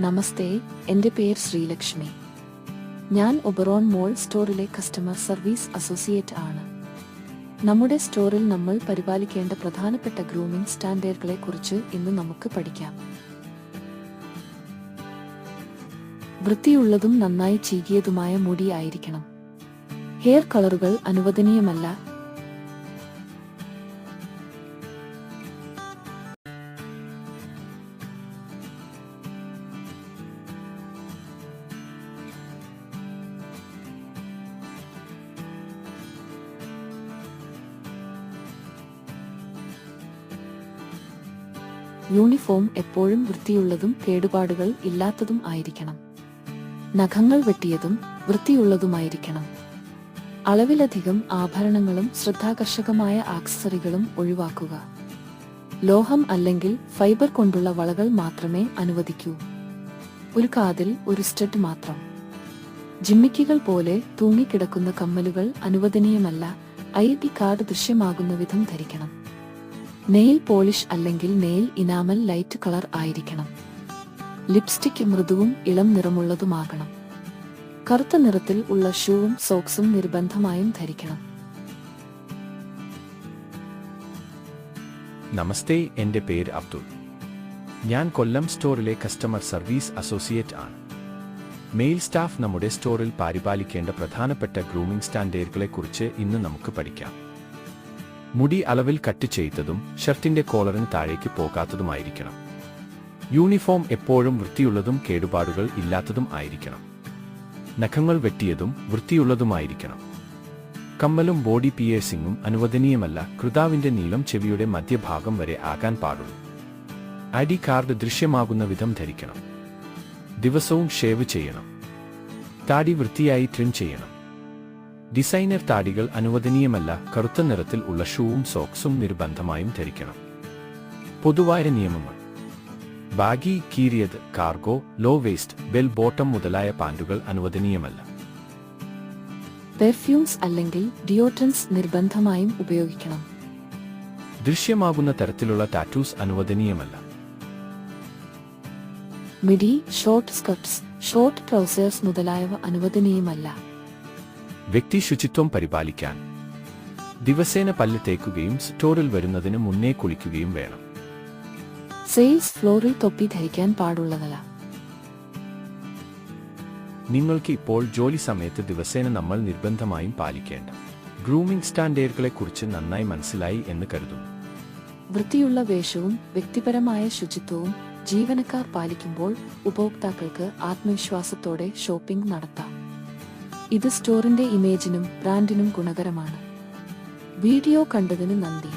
നമസ്തേ, എൻ്റെ പേര് ശ്രീലക്ഷ്മി. ഞാൻ ഒബറോൺ മോൾ സ്റ്റോറിലെ കസ്റ്റമർ സർവീസ് അസോസിയേറ്റ് ആണ്. നമ്മുടെ സ്റ്റോറിൽ നമ്മൾ പരിപാലിക്കേണ്ട പ്രധാനപ്പെട്ട ഗ്രൂമിംഗ് സ്റ്റാൻഡേർഡുകളെ കുറിച്ച് ഇന്ന് നമുക്ക് പഠിക്കാം. വൃത്തിയുള്ളതും നന്നായി ചീകിയതുമായ മുടി ആയിരിക്കണം. ഹെയർ കളറുകൾ അനുവദനീയമല്ല. യൂണിഫോം എപ്പോഴും വൃത്തിയുള്ളതും കേടുപാടുകൾ ഇല്ലാത്തതും ആയിരിക്കണം. നഖങ്ങൾ വെട്ടിയതും വൃത്തിയുള്ളതുമായിരിക്കണം. അളവിലധികം ആഭരണങ്ങളും ശ്രദ്ധാകർഷകമായ ആക്സസറികളും ഒഴിവാക്കുക. ലോഹം അല്ലെങ്കിൽ ഫൈബർ കൊണ്ടുള്ള വളകൾ മാത്രമേ അനുവദിക്കൂ. ഒരു കാതിൽ ഒരു സ്റ്റഡ് മാത്രം. ജിമ്മിക്കുകൾ പോലെ തൂങ്ങിക്കിടക്കുന്ന കമ്മലുകൾ അനുവദനീയമല്ല. ID കാർഡ് ദൃശ്യമാകുന്ന വിധം ധരിക്കണം. നെയിൽ പോളിഷ് അല്ലെങ്കിൽ നെയിൽ ഇനാമൽ ലൈറ്റ് കളർ ആയിരിക്കണം. ലിപ്സ്റ്റിക് മൃദുവും ഇളം നിറമുള്ളതുമാകണം. കറുത്ത നിറത്തിൽ ഉള്ള ഷൂവും സോക്സും നിർബന്ധമായും ധരിക്കണം. നമസ്തേ, എൻ്റെ പേര് അബ്ദുൾ. ഞാൻ കൊല്ലം സ്റ്റോറിലെ കസ്റ്റമർ സർവീസ് അസോസിയേറ്റ് ആണ്. മെയിൽ സ്റ്റാഫ് നമ്മുടെ സ്റ്റോറിൽ പരിപാലിക്കേണ്ട പ്രധാനപ്പെട്ട ഗ്രൂമിംഗ് സ്റ്റാൻഡേർഡുകളെ കുറിച്ച് ഇന്ന് നമുക്ക് പഠിക്കാം. മുടി അളവിൽ കട്ട് ചെയ്തതും ഷർട്ടിന്റെ കോളറിന് താഴേക്ക് പോകാത്തതുമായിരിക്കണം. യൂണിഫോം എപ്പോഴും വൃത്തിയുള്ളതും കേടുപാടുകൾ ഇല്ലാത്തതും ആയിരിക്കണം. നഖങ്ങൾ വെട്ടിയതും വൃത്തിയുള്ളതുമായിരിക്കണം. കമ്മലും ബോഡി പിയേഴ്സിംഗും അനുവദനീയമല്ല. കൃതാവിന്റെ നീളം ചെവിയുടെ മധ്യഭാഗം വരെ ആകാൻ പാടുള്ളൂ. ID കാർഡ് ദൃശ്യമാകുന്ന വിധം ധരിക്കണം. ദിവസവും ഷേവ് ചെയ്യണം. താടി വൃത്തിയായി ട്രിം ചെയ്യണം. ഡിസൈനർ താടികൾ അനുവദനീയമല്ല. കറുത്ത നിറത്തിൽ ഉള്ള ഷൂവും സോക്സും നിർബന്ധമായും ധരിക്കണം. പൊതുവായ നിയമങ്ങൾ: ബാഗി, കീറിയത്, cargo, low waist, bell bottom മുതലായ പാന്റുകൾ അനുവദനീയമല്ല. പെർഫ്യൂംസ് അല്ലെങ്കിൽ ഡിയോഡ്രൻസ് നിർബന്ധമായും ഉപയോഗിക്കണം. ദൃശ്യമാകുന്ന തരത്തിലുള്ള ടാറ്റൂസ് അനുവദനീയമല്ല. മിഡി, ഷോർട്ട് സ്കർട്ട്സ്, ഷോർട്ട് ട്രൗസേഴ്സ് മുതലായവ അനുവദനീയമല്ല. വ്യക്തി ശുചിത്വം പരിപാലിക്കാൻ ദിവസേന പല്ല് തേക്കുകയും സ്റ്റോറിൽ വരുന്നതിന് മുന്നേ കുളിക്കുകയും വേണം. സെയിൽസ് ഫ്ലോറിൽ തൊപ്പി ധരിക്കാൻ പാടുള്ളതല്ല. നിങ്ങൾക്ക് ഇപ്പോൾ ജോലി സമയത്ത് ദിവസേന നമ്മൾ നിർബന്ധമായും പാലിക്കേണ്ട ഗ്രൂമിംഗ് സ്റ്റാൻഡേർഡുകളെ കുറിച്ച് നന്നായി മനസ്സിലായി എന്ന് കരുതുന്നു. വൃത്തിയുള്ള വേഷവും വ്യക്തിപരമായ ശുചിത്വവും ജീവനക്കാർ പാലിക്കുമ്പോൾ ഉപഭോക്താക്കൾക്ക് ആത്മവിശ്വാസത്തോടെ ഷോപ്പിംഗ് നടത്താം. ഇത് സ്റ്റോറിന്റെ ഇമേജിനും ബ്രാൻഡിനും ഗുണകരമാണ്. വീഡിയോ കണ്ടതിന് നന്ദി.